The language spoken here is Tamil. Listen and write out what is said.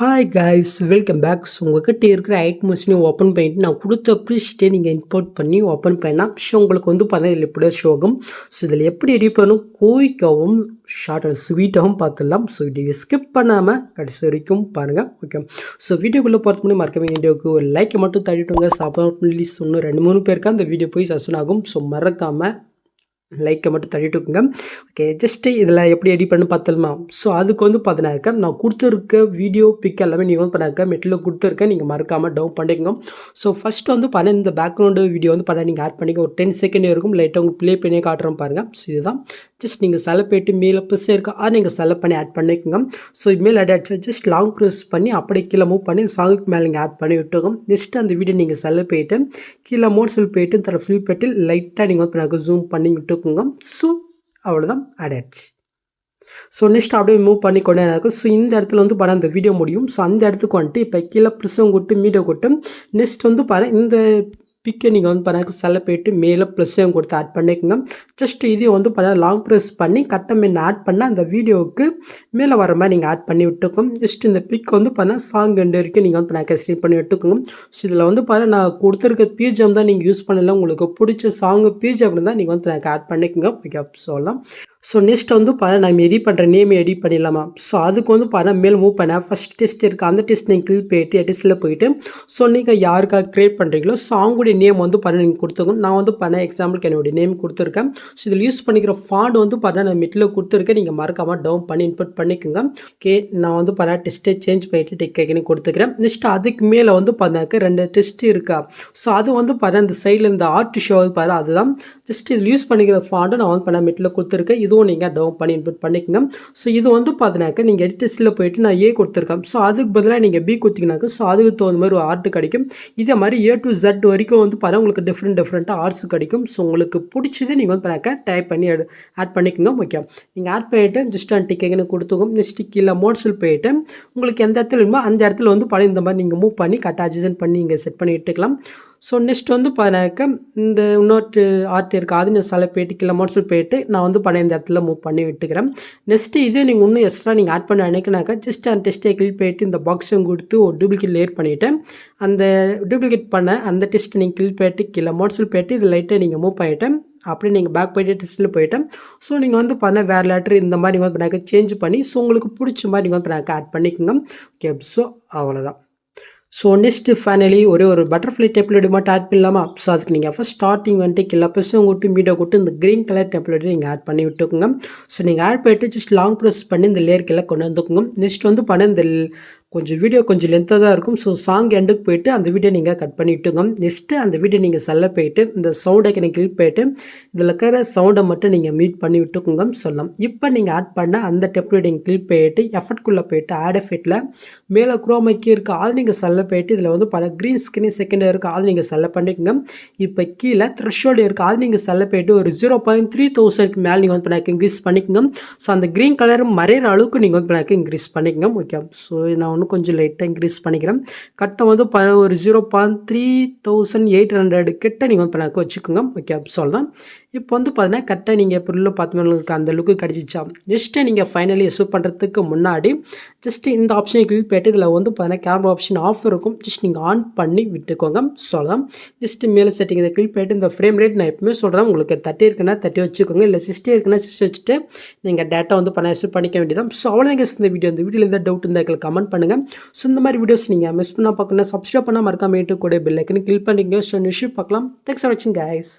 Hi guys, welcome back. So உங்கள்கிட்ட இருக்கிற ஐட் மோஷனையும் ஓப்பன் பண்ணிட்டு நான் கொடுத்த ப்ரீஷீட்டை நீங்கள் இம்போர்ட் பண்ணி ஓப்பன் பண்ணால் ஸோ உங்களுக்கு வந்து பார்த்தா இதில் எப்படி ஷோ ஆகும். ஸோ இதில் எப்படி எடிட் பண்ணணும், குயிக்காகவும் ஷார்ட் அண்ட் ஸ்வீட்டாகவும் பார்த்துடலாம். ஸோ வீடியோ ஸ்கிப் பண்ணாமல் கடைசி வரைக்கும் பாருங்கள். ஓகே, ஸோ வீடியோக்குள்ளே பார்த்து பண்ணி மறக்காம வீடியோக்கு ஒரு லைக்கை மட்டும் தட்டிட்டுங்க. சப்போர்ட் ப்ளீஸ் இன்னும் 2-3 பேருக்கு அந்த வீடியோ போய் சஸ்டன் ஆகும். ஸோ மறக்காமல் லைக்கை மட்டும் தட்டிட்டுக்குங்க. ஓகே, ஜஸ்ட்டு இதில் எப்படி எடிட் பண்ணி பார்த்துடலாமா. ஸோ அதுக்கு வந்து பார்த்தினாக்க நான் கொடுத்துருக்க வீடியோ பிக் எல்லாமே நீங்கள் வந்து பண்ணாக்க மெட்டில் கொடுத்துருக்கேன். நீங்கள் மறக்காமல் டவுன் பண்ணிக்கோங்க. ஸோ ஃபஸ்ட்டு வந்து பண்ண இந்த பேக்ரவுண்டு வீடியோ வந்து பண்ண நீங்கள் ஆட் பண்ணிக்க ஒரு 10 செகண்ட் இருக்கும். லைட்டாக உங்களுக்கு ப்ளே பண்ணி காட்டுறோம் பாருங்கள். ஸோ இதுதான் ஜஸ்ட் நீங்கள் செலக்ட் போய்ட்டு மேலே ப்ளஸ் இருக்கா அது நீங்கள் செலக்ட் பண்ணி ஆட் பண்ணிக்கோங்க. ஸோ மேல் ஆட் ஆச்சு ஜஸ்ட் லாங் ப்ரெஸ் பண்ணி அப்படியே கீழே மூவ் பண்ணி சாங்குக்கு மேலே நீங்கள் ஆட் பண்ணி விட்டுக்கோங்க. நெக்ஸ்ட்டு அந்த வீடியோ நீங்கள் செலக்ட் போய்ட்டு கீழே மோட் செல் போய்ட்டு தர ஃபில் போய்ட்டு லைட்டாக நீங்கள் வந்து பண்ணாக்க ஜூம் பண்ணி விட்டுக்கோங்க. ஸோ அவ்வளோதான், ஆட் ஆயிடுச்சு. ஸோ நெக்ஸ்ட் அப்படியே மூவ் பண்ணி கொண்டே இருக்கும். ஸோ இந்த இடத்துல வந்து பாருங்கள் அந்த வீடியோ முடியும். ஸோ அந்த இடத்துக்கு வந்துட்டு இப்போ கீழே ப்ரெஸ்ஸும் கொட்டு மீடியோ கொட்டு நெக்ஸ்ட் வந்து பாருங்கள் இந்த பிக்கை நீங்கள் வந்து பாருங்கள் செலக்ட் போய்ட்டு மேலே ப்ளஸ்ஸையும் கொடுத்து ஆட் பண்ணிக்கோங்க. ஜஸ்ட் இதையும் வந்து பாருங்கள் லாங் ப்ரெஸ் பண்ணி கட்ட மீன் ஆட் பண்ணால் அந்த வீடியோவுக்கு மேலே வர மாதிரி நீங்கள் ஆட் பண்ணி விட்டுக்கோங்க. ஜஸ்ட் இந்த பிக் வந்து பாருங்கள் சாங் 2 வரைக்கும் நீங்கள் வந்து பாருங்கள் ஸ்டீட் பண்ணி விட்டுக்கோங்க. ஸோ இதில் வந்து பாருங்கள் நான் கொடுத்துருக்க பிஜிஎம் தான் நீங்கள் யூஸ் பண்ணல. உங்களுக்கு பிடிச்ச சாங்கு பிஜிஎம் தான் நீங்கள் வந்து எனக்கு ஆட் பண்ணிக்கோங்க. ஓகே, சொல்லலாம். ஸோ நெக்ஸ்ட் வந்து பாருங்கள் நம்ம எடிட் பண்ணுற நேம் எடிட் பண்ணிடலாமா. ஸோ அதுக்கு வந்து பாருங்கள் மேலே மூவ் பண்ண ஃபஸ்ட் டெஸ்ட் இருக்குது. அந்த டெஸ்ட் நீங்கள் கிளிக் போய்ட்டு எடிஸில் போய்ட்டு ஸோ நீங்கள் யாருக்காக க்ரியேட் பண்ணுறீங்களோ ஸோ அவங்களுடைய நேம் வந்து பாருங்கள் நீங்கள் கொடுத்துக்கணும். நான் வந்து பண்ண எக்ஸாம்பிளுக்கு என்னுடைய நேம் கொடுத்துருக்கேன். ஸோ இதில் யூஸ் பண்ணிக்கிற ஃபாண்ட் வந்து பாருங்கள் நான் மிட்டில் கொடுத்துருக்கேன். நீங்கள் மறக்காமல் டவுன் பண்ணி இன்புட் பண்ணிக்கோங்க. ஓகே, நான் வந்து பாருங்கள் டெஸ்ட்டை சேஞ்ச் பண்ணிவிட்டு டெக்கேன்னு கொடுத்துக்கிறேன். நெக்ஸ்ட் அதுக்கு மேலே வந்து பாருங்க 2 டெஸ்ட் இருக்கா. ஸோ அது வந்து பாருங்கள் இந்த சைடில் இந்த ஆர்ட் ஷோ பாரு அதுதான் ஜஸ்ட் இதில் யூஸ் பண்ணிக்கிற ஃபாண்ட்டை நான் வந்து பண்ண மிட்டில் கொடுத்துருக்கேன். இதுவும் நீங்கள் டவுன் பண்ணி இன்புட் பண்ணிக்கோங்க. ஸோ இது வந்து பார்த்தினாக்க நீங்கள் எடிட்டர்ஸில் போய்ட்டு நான் ஏ கொடுத்துருக்கேன். ஸோ அதுக்கு பதிலாக நீங்கள் பி கொடுத்தீங்கன்னாக்க ஸோ அதுக்கு தகுந்த மாதிரி ஒரு ஆர்ட் கிடைக்கும். இதே மாதிரி A to Z வரைக்கும் வந்து பாருங்கள் உங்களுக்கு டிஃப்ரெண்ட்டாக ஆர்ட்ஸ் கிடைக்கும். ஸோ உங்களுக்கு பிடிச்சதே நீங்கள் வந்து பண்ணாக்க டைப் பண்ணி ஆட் பண்ணிக்கோங்க. ஓகே, நீங்கள் ஆட் பண்ணிவிட்டு ஜஸ்ட் டிக்கென்னு கொடுத்துக்கோங்க. நெக்ஸ்ட் கீழே மோட்ஸில் போய்ட்டு உங்களுக்கு எந்த இடத்துல வேணுமோ அந்த இடத்துல வந்து படம் இந்த மாதிரி நீங்கள் மூவ் பண்ணி கரெக்டாக அட்ஜஸ்ட் பண்ணி நீங்கள் செட் பண்ணி விட்டுக்கலாம். ஸோ நெக்ஸ்ட் வந்து பார்த்தினாக்க இந்த இன்னொரு ஆர்ட் இருக்குது. அது நான் செலக்ட் போய்ட்டு கீழே மோட்ஸில் போய்ட்டு நான் வந்து படம் இந்த இடத்துல மூவ் பண்ணி விட்டுக்கிறேன். நெக்ஸ்ட்டு இதே நீங்கள் இன்னும் எக்ஸ்ட்ரா நீங்கள் ஆட் பண்ண நினைக்கினாக்கா ஜஸ்ட் அந்த டெஸ்ட்டை கிளிக் போய்ட்டு இந்த பாக்ஸும் கொடுத்து ஒரு டூப்ளிகேட் லேயர் பண்ணிவிட்டு அந்த டூப்ளிகேட் பண்ண அந்த டெஸ்ட்டை நீங்கள் கிளிக் போய்ட்டு கீழே மோட்ஸில் போய்ட்டு இது லைட்டாக நீங்கள் மூவ் பண்ணிவிட்டு அப்படியே நீங்கள் பேக் போய்ட்டு டெஸ்ட்டில் போய்ட்டு ஸோ நீங்கள் வந்து பண்ண வேறு லெட்டர் இந்த மாதிரி நீங்கள் வந்து சேஞ்ச் பண்ணி ஸோ உங்களுக்கு பிடிச்ச மாதிரி நீங்கள் வந்து ஆட் பண்ணிக்கோங்க. ஓகே, ஸோ அவ்வளோதான். ஸோ நெக்ஸ்ட்டு ஃபைனலி ஒரு பட்டர்ஃப்ளை டெம்ப்ளேட் மட்டும் ஆட் பண்ணலாமா. ஸோ அதுக்கு நீங்கள் ஃபஸ்ட் ஸ்டார்டிங் வந்துட்டு கீழே ப்ளஸ்ஸும் கொட்டு மீடியோ கொட்டு இந்த க்ரீன் கலர் டெம்ப்ளேட் நீங்கள் ஆட் பண்ணி விட்டுக்கோங்க. ஸோ நீங்கள் ஆட் பண்ணிட்டு ஜஸ்ட் லாங் ப்ரெஸ் பண்ணி இந்த லேயர் கீழே கொண்டு வந்துக்கோங்க. நெக்ஸ்ட் வந்து பண்ண இந்த கொஞ்சம் வீடியோ கொஞ்சம் லென்த்தாக தான் இருக்கும். ஸோ சாங் எண்டுக்கு போய்ட்டு அந்த வீடியோ நீங்கள் கட் பண்ணி விட்டுங்க. நெக்ஸ்ட்டு அந்த வீடியோ நீங்கள் செல்ல போய்ட்டு இந்த சவுண்டை நீங்கள் கிளிக் போய்ட்டு இதில் இருக்கிற சவுண்டை மட்டும் நீங்கள் மீட் பண்ணி விட்டுக்கோங்க சொல்லலாம். இப்போ நீங்கள் ஆட் பண்ண அந்த டெம்ப்ளேட் நீங்கள் கிளிக் போய்ட்டு எஃபர்ட்குள்ளே போய்ட்டு ஆட் எஃபெக்ட்டில் மேலே குரோமைக்கு இருக்குது அது நீங்கள் செல்ல போய்ட்டு இதில் வந்து பல க்ரீன் ஸ்கிரீன் செகண்ட் இருக்குது அது நீங்கள் செல்ல பண்ணிக்கோங்க. இப்போ கீழே த்ரெஷ்ஹோல்டு இருக்குது அது நீங்கள் செல்ல போய்ட்டு ஒரு 0.3000 மேலே நீங்கள் வந்து பண்ணாக்க இன்க்ரீஸ் பண்ணிக்கோங்க. ஸோ அந்த க்ரீன் கலர் மறையிற அளவுக்கு நீங்கள் வந்து பண்ணாக்க இன்க்ரீஸ் பண்ணிக்கோங்க. ஓகே, ஸோ நான் இன்னும் கொஞ்சம் லைட்டாக இன்க்ரீஸ் பண்ணிக்கிறேன். கட்டை வந்து ஒரு 0.3800 கிட்ட நீங்கள் வந்து பண்ணாக்க வச்சுக்கோங்க. ஓகே, சொல்லலாம். இப்போ வந்து பார்த்தீங்கன்னா கரெக்டாக நீங்கள் பொருளில் பார்த்து அந்த லுக்கு கிடச்சிச்சா. ஜஸ்ட்டு நீங்கள் ஃபைனலி எஸ்யூ பண்ணுறதுக்கு முன்னாடி ஜஸ்ட்டு இந்த ஆப்ஷனை கிளிக் போய்ட்டு இதில் வந்து பார்த்தீங்கன்னா கேமரா ஆப்ஷன் ஆஃப் இருக்கும். ஜஸ்ட் நீங்கள் ஆன் பண்ணி விட்டுக்கோங்க. சொல்லலாம். ஜஸ்ட்டு மேலே செட்டிங் இதை கிளிக் போய்ட்டு இந்த ஃப்ரேம் ரேட் நான் எப்பவுமே சொல்கிறேன் உங்களுக்கு 30 இருக்குன்னா 30 வச்சுக்கோங்க. இல்லை 60 இருக்குன்னா 60 வச்சுட்டு நீங்கள் டேட்டா வந்து பண்ண எஸ்யூ பண்ணிக்க வேண்டியதான். ஸோ அவ்வளோதான் இந்த வீடியோவில் எந்த டவுட் இருந்தால் கமெண்ட் பண்ணுங்கள். ஸோ இந்த மாதிரி வீடியோஸ் நீங்கள் மிஸ் பண்ணால் பார்க்கணும் சப்ஸ்கிரைப் பண்ணால் மறக்காம கூட பெல் ஐக்கனை கிளிக் பண்ணிக்கோங்க. ஸோ நியூஸ் பார்க்கலாம். தேங்க்ஸ் ஃபார் வாட்சிங் கைஸ்.